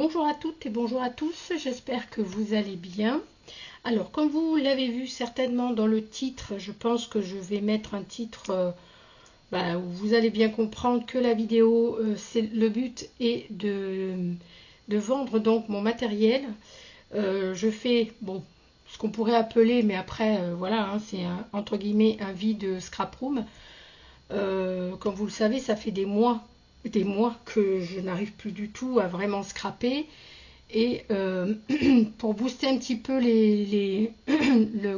Bonjour à toutes et bonjour à tous, j'espère que vous allez bien. Alors, comme vous l'avez vu certainement dans le titre, je pense que je vais mettre un titre où vous allez bien comprendre que la vidéo, le but est de vendre donc mon matériel. Je fais, bon, ce qu'on pourrait appeler, mais après, voilà, hein, c'est entre guillemets un vide scrap room. Comme vous le savez, ça fait des mois que je n'arrive plus du tout à vraiment scraper. Et pour booster un petit peu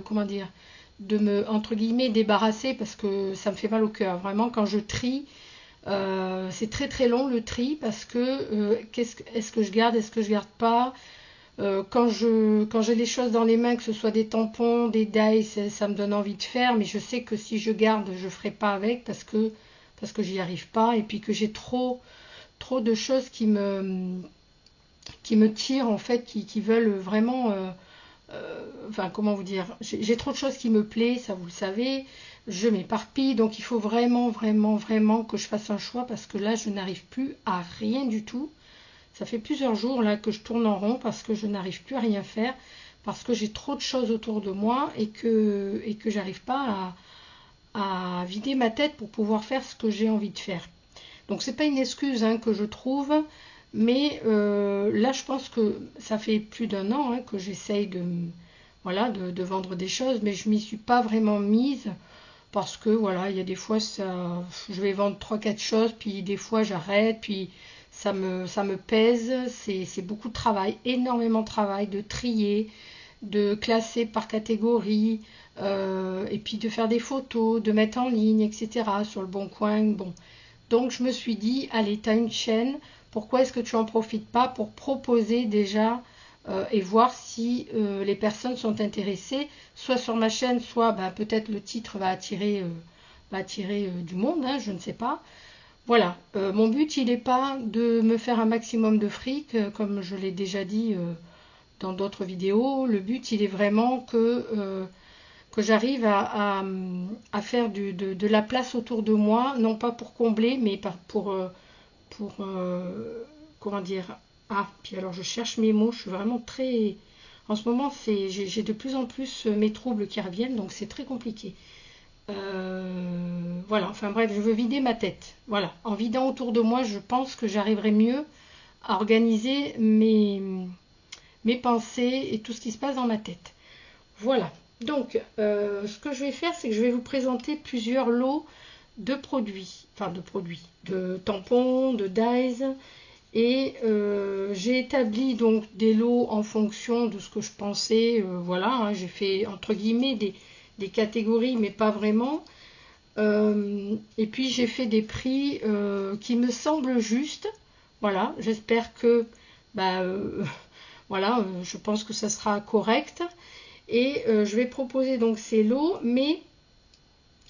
comment dire, de me, entre guillemets, débarrasser, parce que ça me fait mal au cœur. Vraiment, quand je trie, c'est très très long le tri, parce que est-ce que je garde, est-ce que je garde pas. Quand j'ai les choses dans les mains, que ce soit des tampons, des dies, ça me donne envie de faire, mais je sais que si je garde, je ne ferai pas avec, parce que j'y arrive pas, et puis que j'ai trop de choses qui me tirent en fait, qui veulent vraiment, enfin comment vous dire, j'ai trop de choses qui me plaisent, ça vous le savez, je m'éparpille, donc il faut vraiment, vraiment, vraiment que je fasse un choix, parce que là je n'arrive plus à rien du tout. Ça fait plusieurs jours là que je tourne en rond, parce que je n'arrive plus à rien faire, parce que j'ai trop de choses autour de moi, et que j'arrive pas à vider ma tête pour pouvoir faire ce que j'ai envie de faire. Donc c'est pas une excuse, hein, que je trouve, mais là je pense que ça fait plus d'un an, hein, que j'essaye voilà, de vendre des choses, mais je m'y suis pas vraiment mise, parce que voilà, il y a des fois je vais vendre 3 4 choses, puis des fois j'arrête, puis ça me pèse, c'est beaucoup de travail, énormément de travail, de trier, de classer par catégorie, et puis de faire des photos, de mettre en ligne, etc. sur le Bon Coin. Bon, donc je me suis dit, allez, tu as une chaîne, pourquoi est-ce que tu n'en profites pas pour proposer déjà, et voir si les personnes sont intéressées, soit sur ma chaîne, soit peut-être le titre va attirer, du monde, hein, je ne sais pas. Voilà, mon but il n'est pas de me faire un maximum de fric, comme je l'ai déjà dit dans d'autres vidéos. Le but il est vraiment que j'arrive à faire de la place autour de moi, non pas pour combler, mais pour comment dire. Ah, puis alors je cherche mes mots, je suis vraiment très. En ce moment, j'ai de plus en plus mes troubles qui reviennent, donc c'est très compliqué. Voilà, enfin bref, je veux vider ma tête. Voilà, en vidant autour de moi, je pense que j'arriverai mieux à organiser mes pensées et tout ce qui se passe dans ma tête. Voilà. Donc, ce que je vais faire, c'est que je vais vous présenter plusieurs lots de produits, de tampons, de dies, et j'ai établi donc des lots en fonction de ce que je pensais. Voilà, hein, j'ai fait entre guillemets des catégories, mais pas vraiment. Et puis j'ai fait des prix qui me semblent justes. Voilà, j'espère que, bah, voilà, je pense que ça sera correct. Et je vais proposer donc ces lots, mais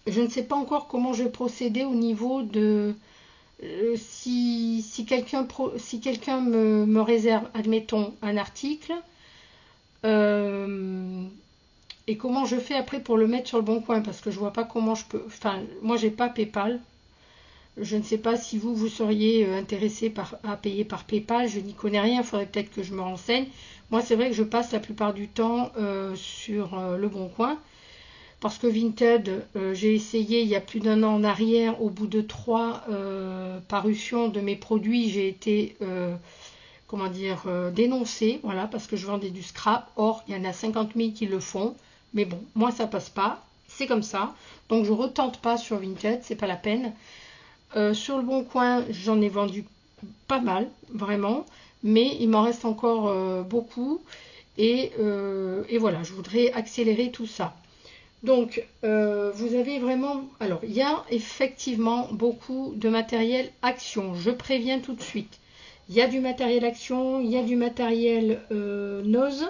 je ne sais pas encore comment je vais procéder au niveau de si quelqu'un me réserve, admettons, un article, euh, et comment je fais après pour le mettre sur le Bon Coin, parce que je vois pas comment je peux. Enfin, moi j'ai pas PayPal. Je ne sais pas si vous seriez intéressé à payer par PayPal. Je n'y connais rien, il faudrait peut-être que je me renseigne. Moi, c'est vrai que je passe la plupart du temps sur le Bon Coin, parce que Vinted, j'ai essayé il y a plus d'un an en arrière. Au bout de 3 parutions de mes produits, j'ai été comment dire, dénoncée, voilà, parce que je vendais du scrap. Or, il y en a 50 000 qui le font, mais bon, moi ça passe pas, c'est comme ça. Donc je retente pas sur Vinted, c'est pas la peine. Sur le Bon Coin, j'en ai vendu pas mal, vraiment, mais il m'en reste encore beaucoup, et voilà, je voudrais accélérer tout ça. Donc, vous avez vraiment. Alors, il y a effectivement beaucoup de matériel action, je préviens tout de suite. Il y a du matériel action, il y a du matériel Nose,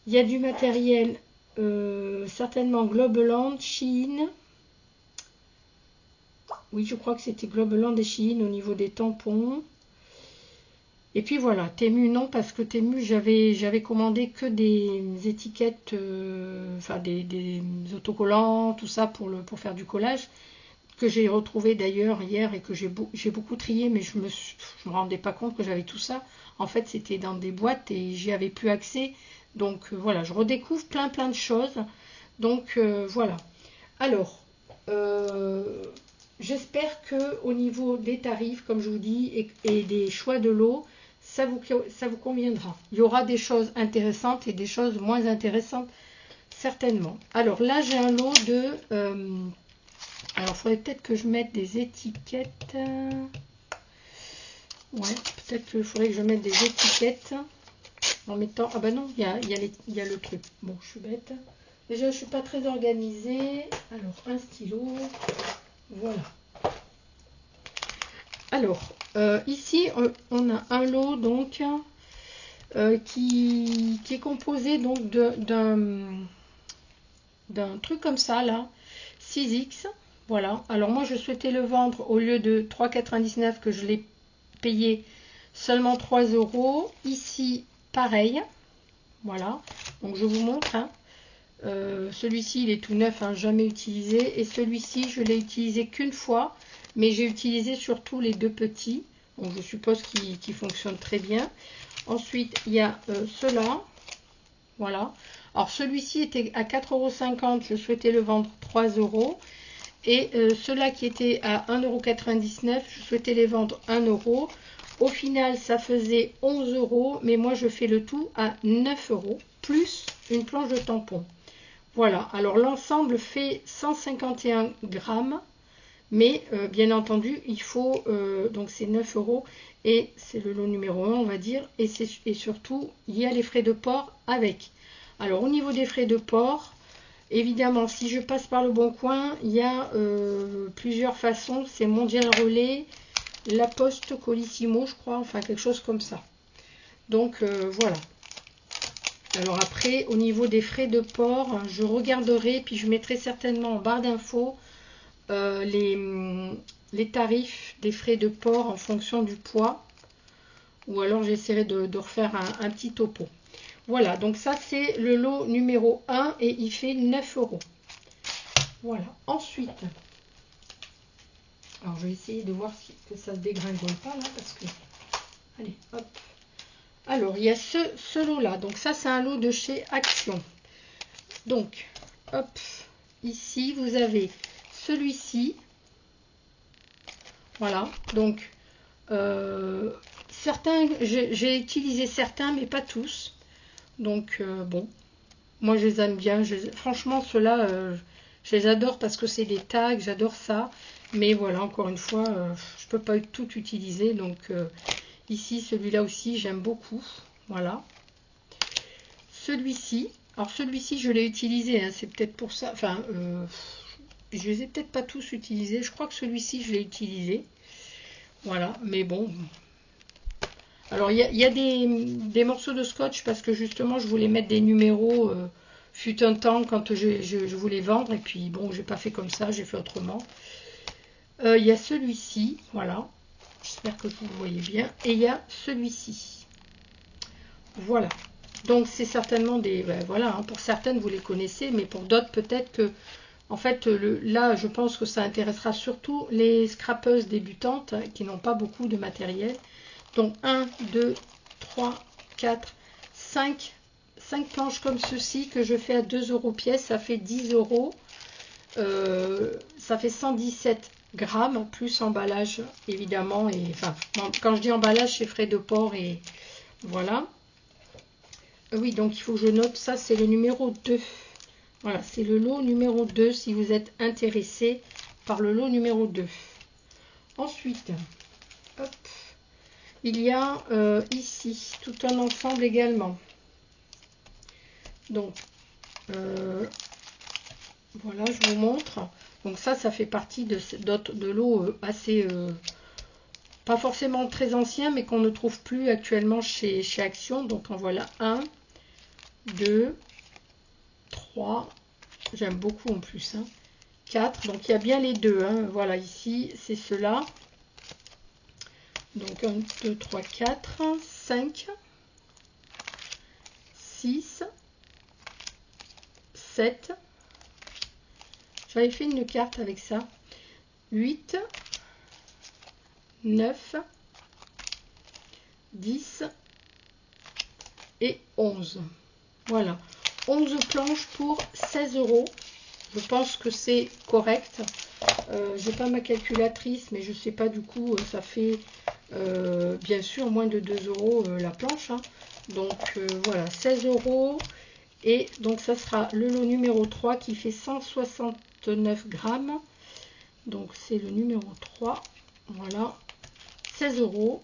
il y a du matériel certainement Globeland, Shein. Oui, je crois que c'était Globeland et Shein au niveau des tampons. Et puis voilà, Temu non, parce que Temu, j'avais commandé que des étiquettes, enfin des autocollants, tout ça pour faire du collage, que j'ai retrouvé d'ailleurs hier, et que j'ai beaucoup trié, mais je me rendais pas compte que j'avais tout ça En fait, c'était dans des boîtes et j'y avais plus accès. Donc voilà, je redécouvre plein de choses. Donc voilà. Alors, j'espère que au niveau des tarifs, comme je vous dis, et des choix de lots, ça vous conviendra. Il y aura des choses intéressantes et des choses moins intéressantes, certainement. Alors là, j'ai un lot de... alors, il faudrait peut-être que je mette des étiquettes. Ouais, peut-être qu'il faudrait que je mette des étiquettes en mettant... Ah bah non, il y a le truc. Bon, je suis bête. Déjà, je ne suis pas très organisée. Alors, un stylo. Voilà. Alors, ici, on a un lot, donc, qui est composé donc d'un truc comme ça, là. 6X. Voilà. Alors, moi, je souhaitais le vendre au lieu de 3,99 que je l'ai payé seulement 3 €. Ici, pareil. Voilà. Donc, je vous montre, hein. Celui-ci il est tout neuf, hein, jamais utilisé, et celui-ci je l'ai utilisé qu'une fois, mais j'ai utilisé surtout les deux petits, donc je suppose qu'ils fonctionnent très bien. Ensuite il y a ceux-là, voilà. Alors celui-ci était à 4,50 €, je souhaitais le vendre 3 €, et ceux-là qui étaient à 1,99 €, je souhaitais les vendre 1 €. Au final ça faisait 11 €, mais moi je fais le tout à 9 € plus une planche de tampon. Voilà, alors l'ensemble fait 151 grammes, mais bien entendu, il faut, donc c'est 9 € et c'est le lot numéro 1, on va dire, et surtout, il y a les frais de port avec. Alors au niveau des frais de port, évidemment, si je passe par le Bon Coin, il y a plusieurs façons, c'est Mondial Relais, La Poste Colissimo, je crois, enfin quelque chose comme ça. Donc voilà. Alors après, au niveau des frais de port, je regarderai, puis je mettrai certainement en barre d'infos les tarifs des frais de port en fonction du poids. Ou alors j'essaierai de refaire un petit topo. Voilà, donc ça c'est le lot numéro 1 et il fait 9 €. Voilà, ensuite, alors je vais essayer de voir que ça se dégringole pas là, parce que, allez, hop. Alors, il y a ce lot-là. Donc, ça, c'est un lot de chez Action. Donc, hop, ici, vous avez celui-ci. Voilà. Donc, certains, j'ai utilisé certains, mais pas tous. Donc, bon, moi, je les aime bien. Franchement, ceux-là, je les adore parce que c'est des tags. J'adore ça. Mais voilà, encore une fois, je ne peux pas tout utiliser. Donc, ici, celui-là aussi, j'aime beaucoup. Voilà. Celui-ci, alors celui-ci, je l'ai utilisé, hein, c'est peut-être pour ça. Enfin, je les ai peut-être pas tous utilisés. Je crois que celui-ci, je l'ai utilisé. Voilà, mais bon. Alors, il y a des morceaux de scotch parce que justement, je voulais mettre des numéros. Fut un temps quand je voulais vendre. Et puis, bon, j'ai pas fait comme ça, j'ai fait autrement. Il y a celui-ci, voilà. J'espère que vous voyez bien. Et il y a celui-ci. Voilà. Donc, c'est certainement des... Ben, voilà, hein, pour certaines, vous les connaissez, mais pour d'autres, peut-être que... En fait, là, je pense que ça intéressera surtout les scrapeuses débutantes hein, qui n'ont pas beaucoup de matériel. Donc, 1, 2, 3, 4, 5 planches comme ceci que je fais à 2 € pièce. Ça fait 10 €. Ça fait 117 grammes, plus emballage, évidemment. Et, enfin, quand je dis emballage, c'est frais de port et voilà. Oui, donc il faut que je note ça, c'est le numéro 2. Voilà, c'est le lot numéro 2 si vous êtes intéressé par le lot numéro 2. Ensuite, hop, il y a ici tout un ensemble également. Donc, voilà, je vous montre. Donc ça fait partie de lots assez... pas forcément très anciens, mais qu'on ne trouve plus actuellement chez Action. Donc en voilà 1, 2, 3, j'aime beaucoup en plus, hein, 4, donc il y a bien les deux, hein, voilà, ici, c'est cela. Donc 1, 2, 3, 4, 5, 6, 7, j'avais fait une carte avec ça, 8, 9, 10, et 11. Voilà, 11 planches pour 16 €. Je pense que c'est correct. J'ai pas ma calculatrice, mais je sais pas du coup, ça fait bien sûr moins de 2 € la planche. Hein. Donc voilà, 16 €. Et donc ça sera le lot numéro 3 qui fait 169 grammes. Donc c'est le numéro 3. Voilà, 16 €.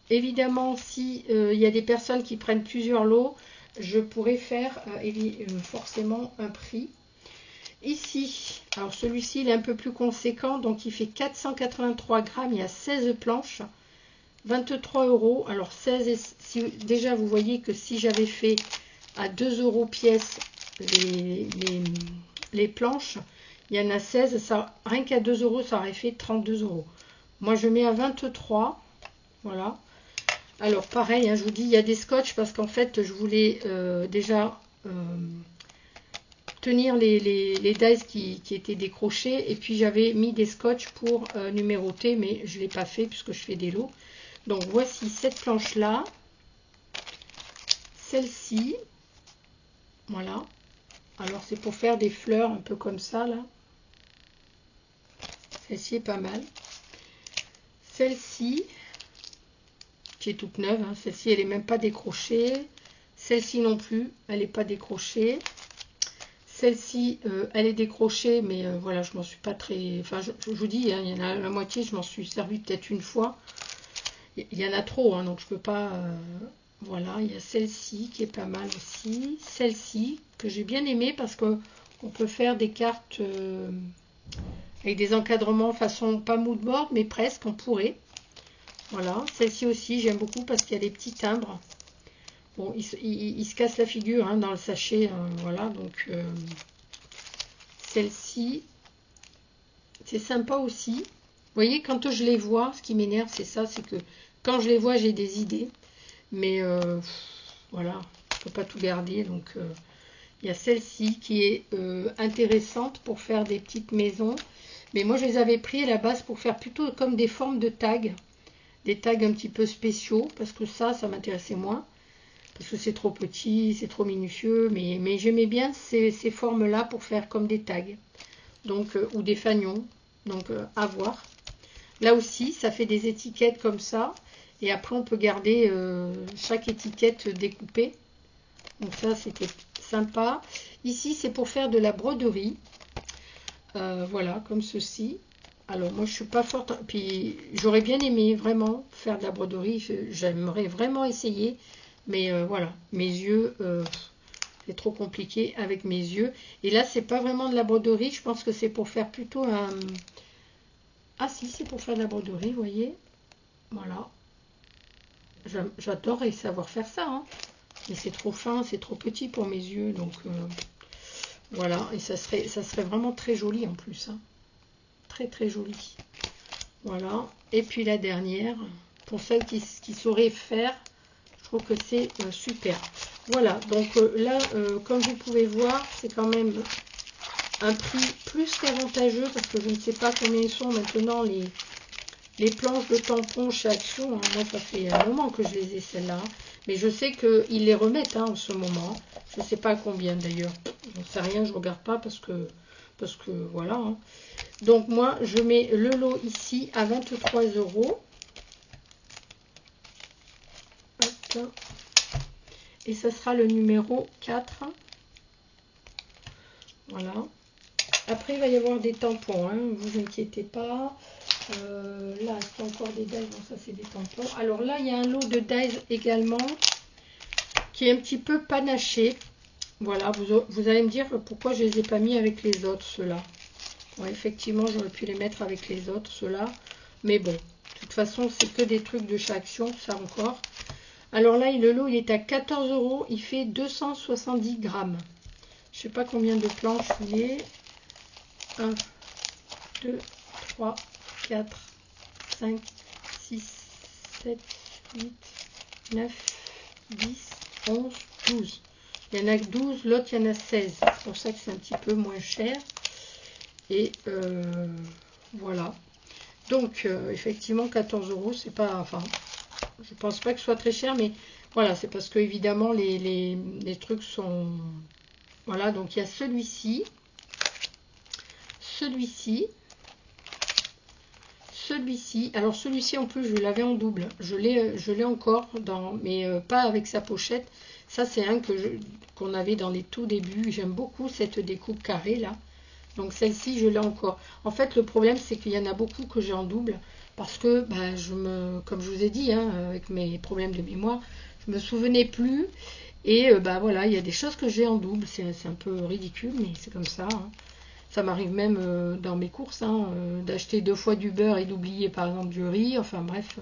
Évidemment, si il y a des personnes qui prennent plusieurs lots, je pourrais faire forcément un prix. Ici, alors celui-ci il est un peu plus conséquent, donc il fait 483 grammes, il y a 16 planches, 23 €. Alors 16, si, déjà vous voyez que si j'avais fait à 2 € pièce les planches, il y en a 16, ça, rien qu'à 2 €, ça aurait fait 32 €. Moi je mets à 23, voilà. Alors pareil, hein, je vous dis, il y a des scotch parce qu'en fait je voulais déjà tenir les dies qui étaient décrochés, et puis j'avais mis des scotch pour numéroter, mais je ne l'ai pas fait puisque je fais des lots. Donc voici cette planche là, celle-ci, voilà. Alors c'est pour faire des fleurs un peu comme ça là. Celle-ci est pas mal. Celle-ci qui est toute neuve, hein. Celle-ci elle est même pas décrochée. Celle-ci non plus, elle n'est pas décrochée. Celle-ci, elle est décrochée, mais voilà, je m'en suis pas très... Enfin, je vous dis, hein, il y en a la moitié, je m'en suis servi peut-être une fois. Il y en a trop, hein, donc je peux pas... voilà, il y a celle-ci qui est pas mal aussi. Celle-ci, que j'ai bien aimée parce qu'on peut faire des cartes avec des encadrements façon, pas mood board, mais presque, on pourrait. Voilà, celle-ci aussi, j'aime beaucoup parce qu'il y a des petits timbres. Bon, il se casse la figure hein, dans le sachet, voilà, donc celle-ci, c'est sympa aussi. Vous voyez, quand je les vois, ce qui m'énerve, c'est ça, c'est que quand je les vois, j'ai des idées, mais voilà, je ne peux pas tout garder, donc il y a celle-ci qui est intéressante pour faire des petites maisons, mais moi je les avais pris à la base pour faire plutôt comme des formes de tags, des tags un petit peu spéciaux, parce que ça m'intéressait moins. Parce que c'est trop petit, c'est trop minutieux, mais j'aimais bien ces formes-là pour faire comme des tags, donc ou des fanions, donc à voir. Là aussi, ça fait des étiquettes comme ça, et après on peut garder chaque étiquette découpée. Donc ça, c'était sympa. Ici, c'est pour faire de la broderie, voilà, comme ceci. Alors moi, je suis pas forte, puis j'aurais bien aimé vraiment faire de la broderie, j'aimerais vraiment essayer. Mais voilà, mes yeux, c'est trop compliqué avec mes yeux. Et là, c'est pas vraiment de la broderie. Je pense que c'est pour faire plutôt un... Ah si, c'est pour faire de la broderie, vous voyez. Voilà. J'adorerais savoir faire ça. Hein. Mais c'est trop fin, c'est trop petit pour mes yeux. Donc voilà. Et ça serait vraiment très joli en plus. Hein. Très très joli. Voilà. Et puis la dernière, pour celles qui sauraient faire... Je trouve que c'est super. Voilà, donc là, comme vous pouvez voir, c'est quand même un prix plus qu'avantageux parce que je ne sais pas combien ils sont maintenant les planches de tampons chez Action. Hein. Moi, ça fait un moment que je les ai celles-là. Mais je sais qu'ils les remettent hein, en ce moment. Je ne sais pas combien d'ailleurs. Je ne sais rien, je ne regarde pas parce que voilà. Hein. Donc moi, je mets le lot ici à 23 €. Et ça sera le numéro 4. Voilà. Après, il va y avoir des tampons. Hein, vous inquiétez pas. Là, c'est encore des dies. Bon, ça, c'est des tampons. Alors là, il y a un lot de dies également qui est un petit peu panaché. Voilà, vous allez me dire pourquoi je ne les ai pas mis avec les autres, ceux-là. Ouais, effectivement, j'aurais pu les mettre avec les autres, ceux-là. Mais bon, de toute façon, c'est que des trucs de chez Action, ça encore. Alors là, le lot, il est à 14 €. Il fait 270 grammes. Je ne sais pas combien de planches il est. 1, 2, 3, 4, 5, 6, 7, 8, 9, 10, 11, 12. Il y en a que 12, l'autre, il y en a 16. C'est pour ça que c'est un petit peu moins cher. Et voilà. Donc, effectivement, 14 €, c'est pas... Enfin, je pense pas que ce soit très cher, mais Voilà, c'est parce que évidemment les trucs sont... Voilà, donc il y a celui-ci, celui-ci, celui-ci. Alors celui-ci en plus je l'avais en double. Je l'ai encore, mais pas avec sa pochette. Ça c'est un qu'on avait dans les tout débuts. J'aime beaucoup cette découpe carrée là. Donc celle-ci je l'ai encore. En fait le problème c'est qu'il y en a beaucoup que j'ai en double. Parce que bah, comme je vous ai dit, hein, avec mes problèmes de mémoire, je me souvenais plus. Et bah voilà, il y a des choses que j'ai en double. C'est un peu ridicule, mais c'est comme ça. Hein. Ça m'arrive même dans mes courses, hein, d'acheter 2 fois du beurre et d'oublier par exemple du riz. Enfin bref.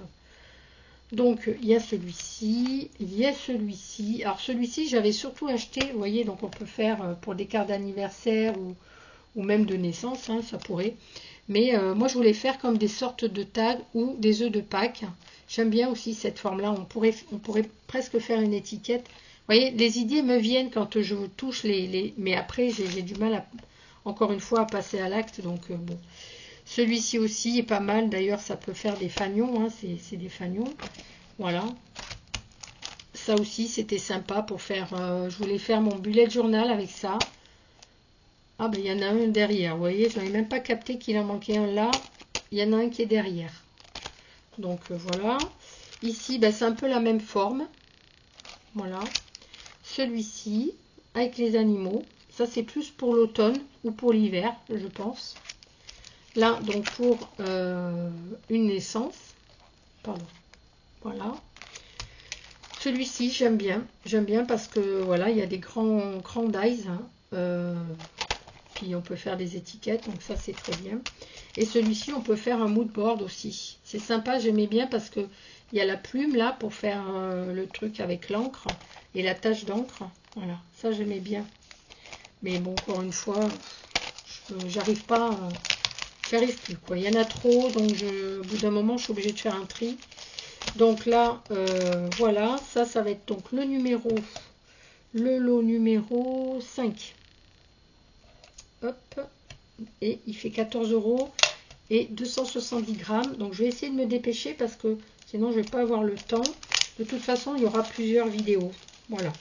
Donc il y a celui-ci, il y a celui-ci. Alors celui-ci, j'avais surtout acheté, vous voyez, donc on peut faire pour des cartes d'anniversaire ou même de naissance, hein, ça pourrait. Mais moi, je voulais faire comme des sortes de tags ou des œufs de Pâques. J'aime bien aussi cette forme-là. On pourrait presque faire une étiquette. Vous voyez, les idées me viennent quand je touche mais après, j'ai du mal, encore une fois, à passer à l'acte. Donc, bon. Celui-ci aussi est pas mal. D'ailleurs, ça peut faire des fanions. Hein, c'est des fanions. Voilà. Ça aussi, c'était sympa pour faire... je voulais faire mon bullet journal avec ça. Ah ben il y en a un derrière, vous voyez, je n'avais même pas capté qu'il en manquait un là. Il y en a un qui est derrière. Donc voilà. Ici, ben, c'est un peu la même forme. Voilà. Celui-ci, avec les animaux. Ça, c'est plus pour l'automne ou pour l'hiver, je pense. Là, donc pour une naissance. Pardon. Voilà. Celui-ci, j'aime bien. J'aime bien parce que, voilà, il y a des grands dies. Hein. Puis on peut faire des étiquettes, donc ça c'est très bien. Et celui-ci on peut faire un mood board aussi. C'est sympa, j'aimais bien parce que il y a la plume là pour faire le truc avec l'encre et la tache d'encre. Voilà, ça j'aimais bien. Mais bon, encore une fois, j'arrive pas, j'arrive plus quoi. Il y en a trop, donc au bout d'un moment je suis obligée de faire un tri. Donc là, voilà, ça va être donc le lot numéro 5. Hop, et il fait 14 € et 270 grammes. Donc je vais essayer de me dépêcher parce que sinon je vais pas avoir le temps. De toute façon, il y aura plusieurs vidéos. Voilà.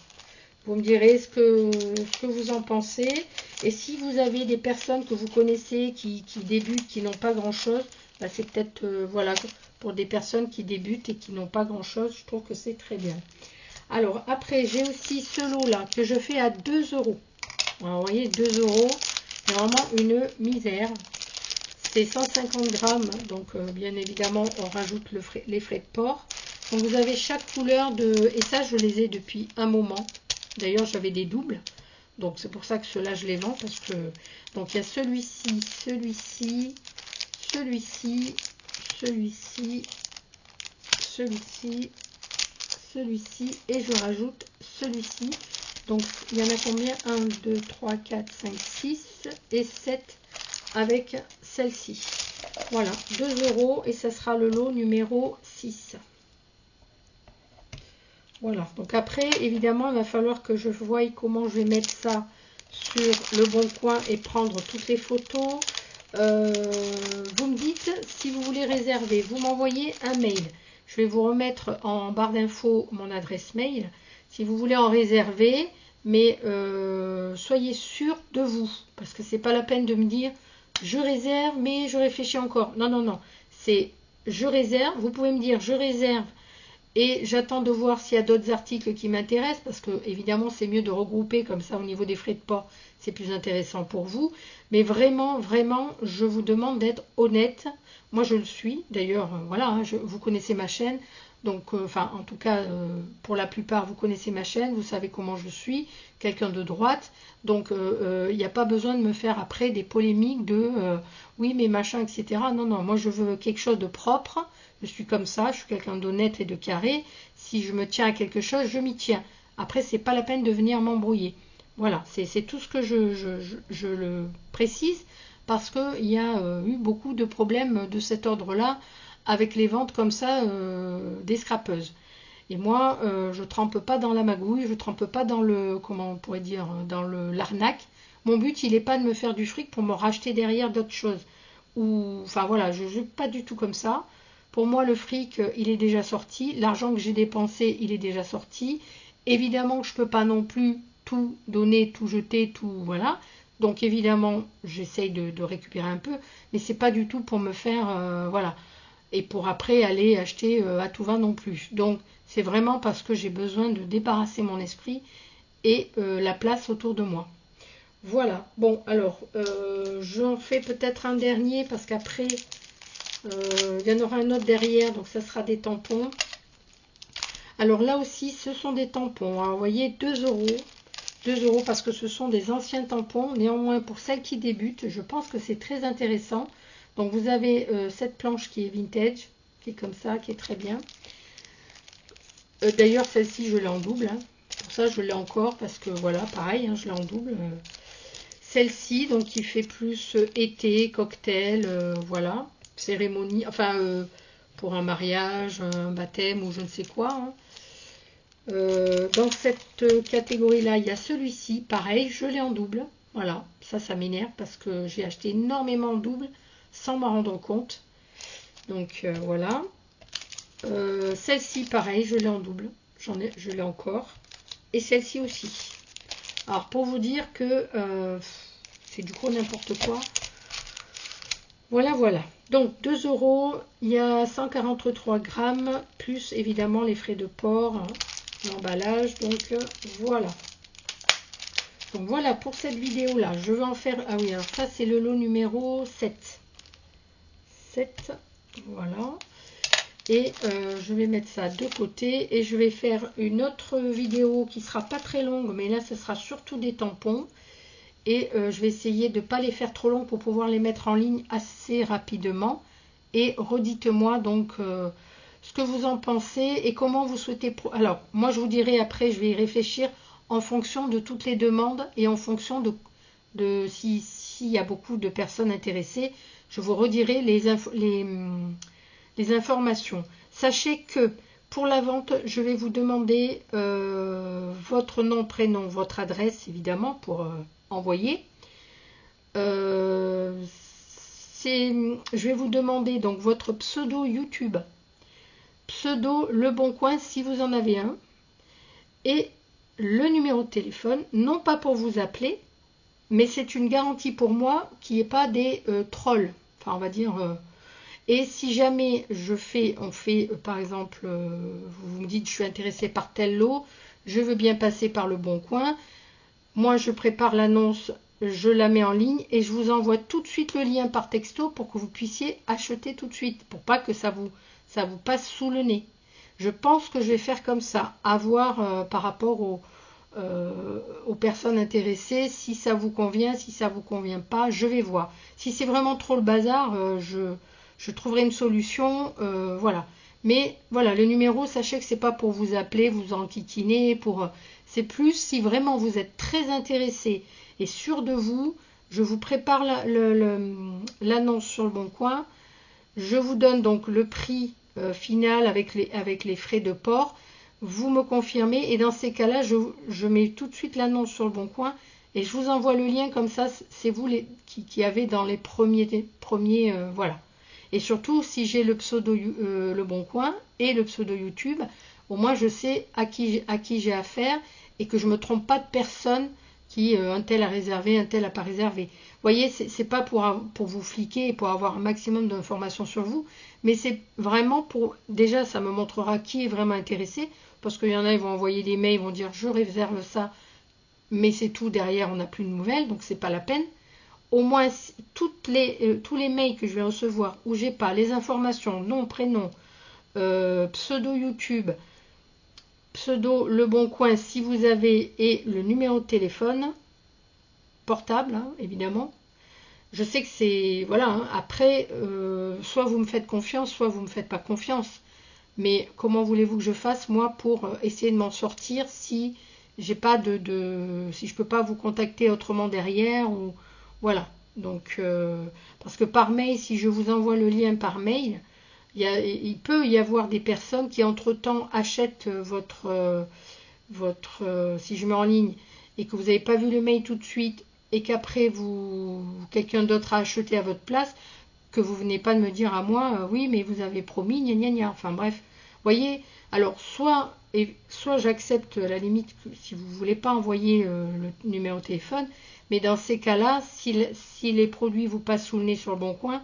Vous me direz ce que vous en pensez. Et si vous avez des personnes que vous connaissez qui débutent, qui n'ont pas grand-chose, bah c'est peut-être, voilà, pour des personnes qui débutent et qui n'ont pas grand-chose, je trouve que c'est très bien. Alors, après, j'ai aussi ce lot-là que je fais à 2 €. Alors, vous voyez, 2 €. C'est vraiment une misère. C'est 150 grammes, donc bien évidemment on rajoute les frais de port. Donc vous avez chaque couleur et ça je les ai depuis un moment. D'ailleurs j'avais des doubles, donc c'est pour ça que ceux-là je les vends parce que donc il y a celui-ci, celui-ci, celui-ci, celui-ci, celui-ci, celui-ci et je rajoute celui-ci. Donc, il y en a combien? 1, 2, 3, 4, 5, 6 et 7 avec celle-ci. Voilà, 2 € et ça sera le lot numéro 6. Voilà, donc après, évidemment, il va falloir que je voie comment je vais mettre ça sur le bon coin et prendre toutes les photos. Vous me dites si vous voulez réserver, vous m'envoyez un mail. Je vais vous remettre en barre d'infos mon adresse mail. Si vous voulez en réserver, mais soyez sûr de vous, parce que c'est pas la peine de me dire je réserve, mais je réfléchis encore. Non, non, non, c'est je réserve. Vous pouvez me dire je réserve et j'attends de voir s'il y a d'autres articles qui m'intéressent, parce que évidemment c'est mieux de regrouper comme ça au niveau des frais de port, c'est plus intéressant pour vous. Mais vraiment, vraiment, je vous demande d'être honnête. Moi je le suis, d'ailleurs, voilà, hein, vous connaissez ma chaîne. Donc, enfin, en tout cas, pour la plupart, vous connaissez ma chaîne, vous savez comment je suis, quelqu'un de droite. Donc, il n'y a pas besoin de me faire après des polémiques de oui, mais machin, etc. Non, non, moi, je veux quelque chose de propre. Je suis comme ça, je suis quelqu'un d'honnête et de carré. Si je me tiens à quelque chose, je m'y tiens. Après, c'est pas la peine de venir m'embrouiller. Voilà, c'est tout ce que je le précise, parce qu'il y a eu beaucoup de problèmes de cet ordre-là, avec les ventes comme ça des scrapeuses. Et moi, je trempe pas dans la magouille, je trempe pas dans le, comment on pourrait dire, dans l'arnaque. Mon but, il n'est pas de me faire du fric pour me racheter derrière d'autres choses. Ou, enfin voilà, je ne joue pas du tout comme ça. Pour moi, le fric, il est déjà sorti. L'argent que j'ai dépensé, il est déjà sorti. Évidemment que je ne peux pas non plus tout donner, tout jeter, tout... Voilà. Donc évidemment, j'essaye de récupérer un peu. Mais c'est pas du tout pour me faire... voilà. Et pour après aller acheter à tout va non plus. Donc c'est vraiment parce que j'ai besoin de débarrasser mon esprit et la place autour de moi. Voilà. Bon, alors, j'en fais peut-être un dernier parce qu'après... il y en aura un autre derrière, donc ça sera des tampons. Alors là aussi, ce sont des tampons. Hein. Vous voyez, 2 euros. 2 euros parce que ce sont des anciens tampons. Néanmoins, pour celles qui débutent, je pense que c'est très intéressant. Donc vous avez cette planche qui est vintage, qui est comme ça, qui est très bien. D'ailleurs, celle-ci, je l'ai en double. Hein. Pour ça, je l'ai encore parce que voilà, pareil, hein, je l'ai en double. Celle-ci, donc qui fait plus été, cocktail, voilà. Cérémonie, enfin pour un mariage, un baptême ou je ne sais quoi. Hein. Dans cette catégorie-là, il y a celui-ci, pareil, je l'ai en double. Voilà, ça m'énerve parce que j'ai acheté énormément en double sans m'en rendre compte. Donc voilà. Celle-ci, pareil, je l'ai en double. Je l'ai encore. Et celle-ci aussi. Alors pour vous dire que c'est du coup n'importe quoi. Voilà, voilà. Donc 2 euros, il y a 143 grammes, plus évidemment les frais de port, hein, l'emballage. Donc voilà. Donc voilà pour cette vidéo-là. Je vais en faire... Ah oui, alors ça c'est le lot numéro 7. 7, voilà. Et je vais mettre ça de côté. Et je vais faire une autre vidéo qui sera pas très longue, mais là ce sera surtout des tampons. Et je vais essayer de ne pas les faire trop longs pour pouvoir les mettre en ligne assez rapidement. Et redites-moi donc ce que vous en pensez et comment vous souhaitez... Alors, moi je vous dirai après, je vais y réfléchir en fonction de toutes les demandes et en fonction de s'il y a beaucoup de personnes intéressées. Je vous redirai les informations. Sachez que pour la vente, je vais vous demander votre nom, prénom, votre adresse évidemment pour... envoyer. Je vais vous demander donc votre pseudo YouTube, pseudo Le Bon Coin si vous en avez un, et le numéro de téléphone, non pas pour vous appeler, mais c'est une garantie pour moi qu'il n'y ait pas des trolls, enfin on va dire. Et si jamais on fait par exemple, vous me dites je suis intéressé par tel lot, je veux bien passer par Le Bon Coin. Moi, je prépare l'annonce, je la mets en ligne et je vous envoie tout de suite le lien par texto pour que vous puissiez acheter tout de suite, pour pas que ça vous passe sous le nez. Je pense que je vais faire comme ça, à voir par rapport aux personnes intéressées, si ça vous convient, si ça vous convient pas, je vais voir. Si c'est vraiment trop le bazar, je trouverai une solution, voilà. Mais voilà, le numéro, sachez que c'est pas pour vous appeler, vous enquiquiner, c'est plus si vraiment vous êtes très intéressé et sûr de vous, je vous prépare l'annonce sur Le Bon Coin. Je vous donne donc le prix final avec les frais de port. Vous me confirmez et dans ces cas-là, je mets tout de suite l'annonce sur Le Bon Coin et je vous envoie le lien comme ça. C'est vous qui avez dans les premiers voilà. Et surtout, si j'ai le pseudo Le Bon Coin et le pseudo YouTube, au moins je sais à qui j'ai affaire et que je ne me trompe pas de personne qui un tel a réservé, un tel n'a pas réservé. Vous voyez, c'est pas pour vous fliquer et pour avoir un maximum d'informations sur vous, mais c'est vraiment pour... Déjà, ça me montrera qui est vraiment intéressé, parce qu'il y en a, ils vont envoyer des mails, ils vont dire je réserve ça, mais c'est tout, derrière on n'a plus de nouvelles, donc c'est pas la peine. Au moins, tous les mails que je vais recevoir où j'ai pas les informations, nom, prénom, pseudo YouTube, pseudo Le Bon Coin si vous avez, et le numéro de téléphone portable, hein, évidemment. Je sais que c'est... Voilà, hein, après, soit vous me faites confiance, soit vous ne me faites pas confiance. Mais comment voulez-vous que je fasse, moi, pour essayer de m'en sortir si j'ai pas si je peux pas vous contacter autrement derrière ou... Voilà. Donc, parce que par mail, si je vous envoie le lien par mail, il peut y avoir des personnes qui entre-temps achètent si je mets en ligne et que vous n'avez pas vu le mail tout de suite et qu'après quelqu'un d'autre a acheté à votre place, que vous venez pas de me dire à moi, oui, mais vous avez promis, gna gna gna. Enfin bref, voyez, alors soit j'accepte à la limite si vous voulez pas envoyer le numéro de téléphone, mais dans ces cas-là, si les produits vous passent sous le nez sur le bon coin,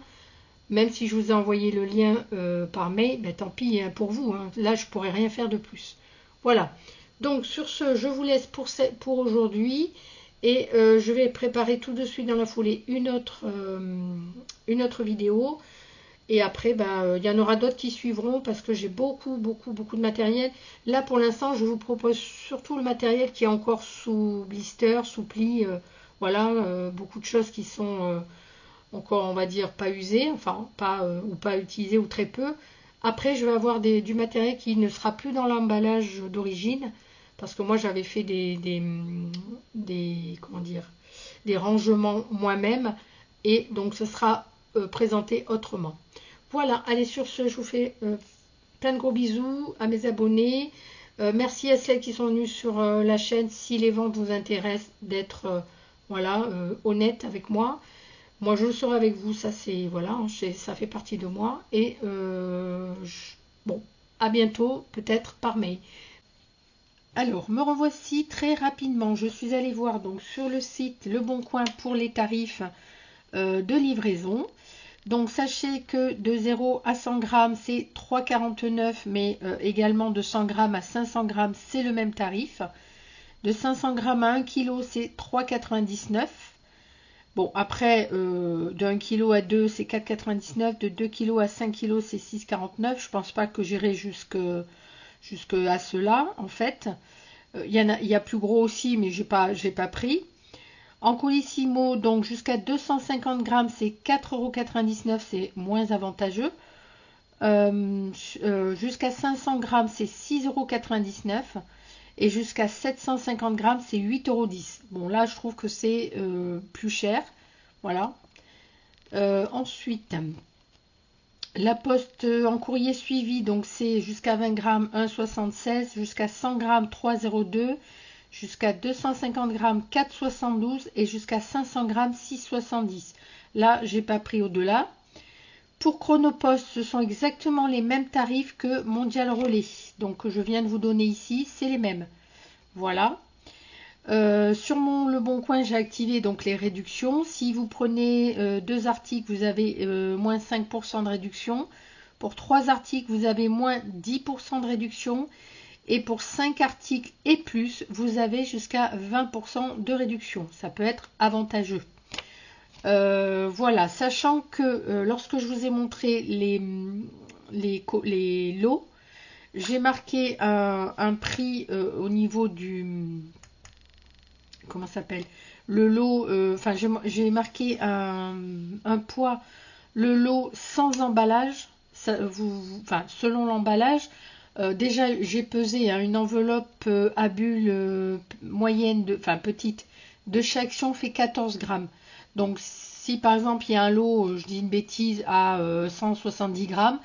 même si je vous ai envoyé le lien par mail, ben, tant pis hein, pour vous. Hein. Là, je pourrais rien faire de plus. Voilà. Donc sur ce, je vous laisse pour aujourd'hui. Et je vais préparer tout de suite dans la foulée une autre vidéo. Et après, bah, y en aura d'autres qui suivront parce que j'ai beaucoup de matériel. Là, pour l'instant, je vous propose surtout le matériel qui est encore sous blister, sous pli. Voilà, beaucoup de choses qui sont encore, on va dire, pas usées, enfin, ou pas utilisées ou très peu. Après, je vais avoir du matériel qui ne sera plus dans l'emballage d'origine. Parce que moi, j'avais fait comment dire, des rangements moi-même. Et donc, ce sera présenté autrement. Voilà, allez, sur ce, je vous fais plein de gros bisous à mes abonnés. Merci à celles qui sont venues sur la chaîne. Si les ventes vous intéressent, d'être voilà, honnête avec moi. Moi, je le serai avec vous. Ça, c'est voilà, ça fait partie de moi. Et bon, à bientôt, peut-être par mail. Alors, me revoici très rapidement. Je suis allée voir donc sur le site Le Bon Coin pour les tarifs de livraison. Donc, sachez que de 0 à 100 grammes, c'est 3,49 €, mais également de 100 grammes à 500 grammes, c'est le même tarif. De 500 grammes à 1 kg, c'est 3,99 €. Bon, après, de 1 kg à 2, c'est 4,99 €. De 2 kg à 5 kg, c'est 6,49 €. Je pense pas que j'irai jusque à cela, en fait. Il y a plus gros aussi, mais j'ai pas pris. En Colissimo, donc jusqu'à 250 grammes, c'est 4,99 €, c'est moins avantageux. Jusqu'à 500 grammes, c'est 6,99 €. Et jusqu'à 750 grammes, c'est 8,10 €. Bon, là, je trouve que c'est plus cher. Voilà. Ensuite, la poste en courrier suivi, donc c'est jusqu'à 20 grammes 1,76 €, jusqu'à 100 grammes 3,02 €, jusqu'à 250 grammes 4,72 € et jusqu'à 500 grammes 6,70 €. Là, j'ai pas pris au-delà. Pour Chronopost, ce sont exactement les mêmes tarifs que Mondial Relais. Donc, je viens de vous donner ici, c'est les mêmes. Voilà. Sur Le Bon Coin, j'ai activé donc les réductions. Si vous prenez 2 articles, vous avez moins 5% de réduction. Pour 3 articles, vous avez moins 10% de réduction. Et pour 5 articles et plus, vous avez jusqu'à 20% de réduction. Ça peut être avantageux. Voilà, sachant que lorsque je vous ai montré les lots, j'ai marqué un prix au niveau du... Comment ça s'appelle? Le lot, enfin j'ai marqué un poids, le lot sans emballage, enfin selon l'emballage. Déjà j'ai pesé une enveloppe à bulles moyenne, enfin petite, de chaque action fait 14 grammes. Donc si par exemple il y a un lot, je dis une bêtise, à 170 grammes,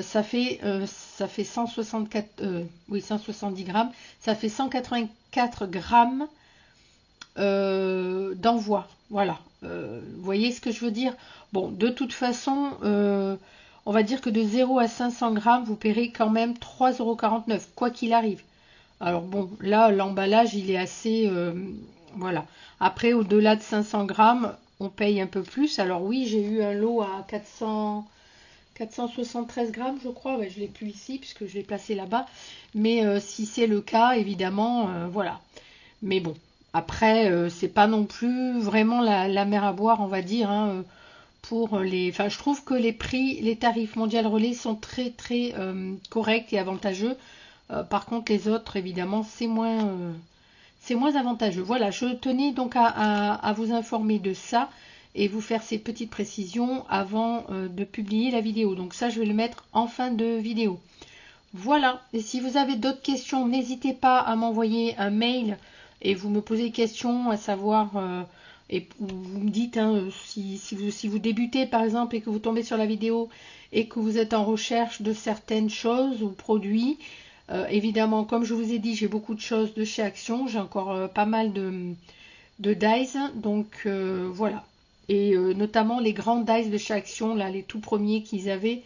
ça fait 170 grammes, ça fait 184 grammes d'envoi. Voilà. Vous voyez ce que je veux dire? Bon, de toute façon, on va dire que de 0 à 500 grammes, vous paierez quand même 3,49 €, quoi qu'il arrive. Alors bon, là, l'emballage, il est assez... voilà. Après, au-delà de 500 grammes, on paye un peu plus. Alors oui, j'ai eu un lot à 473 grammes, je crois. Ouais, je ne l'ai plus ici, puisque je l'ai placé là-bas. Mais si c'est le cas, évidemment, voilà. Mais bon, après, c'est pas non plus vraiment la mer à boire, on va dire, hein, pour les... Enfin, je trouve que les tarifs Mondial Relais sont très, très corrects et avantageux. Par contre, les autres, évidemment, c'est moins avantageux. Voilà, je tenais donc à vous informer de ça et vous faire ces petites précisions avant de publier la vidéo. Donc ça, je vais le mettre en fin de vidéo. Voilà, et si vous avez d'autres questions, n'hésitez pas à m'envoyer un mail et vous me posez des questions, à savoir, et vous me dites, hein, si vous débutez par exemple et que vous tombez sur la vidéo et que vous êtes en recherche de certaines choses ou produits. Évidemment, comme je vous ai dit, j'ai beaucoup de choses de chez Action. J'ai encore pas mal de dies. Donc voilà. et notamment les grands dice de chez Action, là, les tout premiers qu'ils avaient,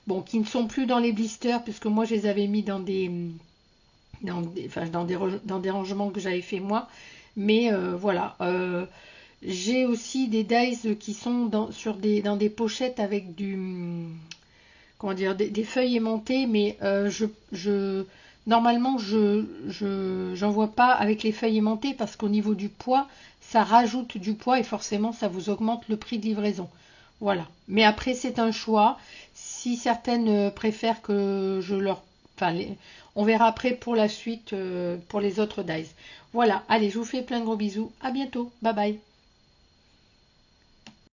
bon, qui ne sont plus dans les blisters, puisque moi je les avais mis enfin, dans des rangements que j'avais fait moi. Mais voilà. J'ai aussi des dice qui sont dans des pochettes avec comment dire, des feuilles aimantées, mais normalement, j'en vois pas avec les feuilles aimantées parce qu'au niveau du poids, ça rajoute du poids et forcément, ça vous augmente le prix de livraison. Voilà. Mais après, c'est un choix. Si certaines préfèrent que je leur... Enfin, on verra après pour la suite, pour les autres dice. Voilà. Allez, je vous fais plein de gros bisous. À bientôt. Bye bye.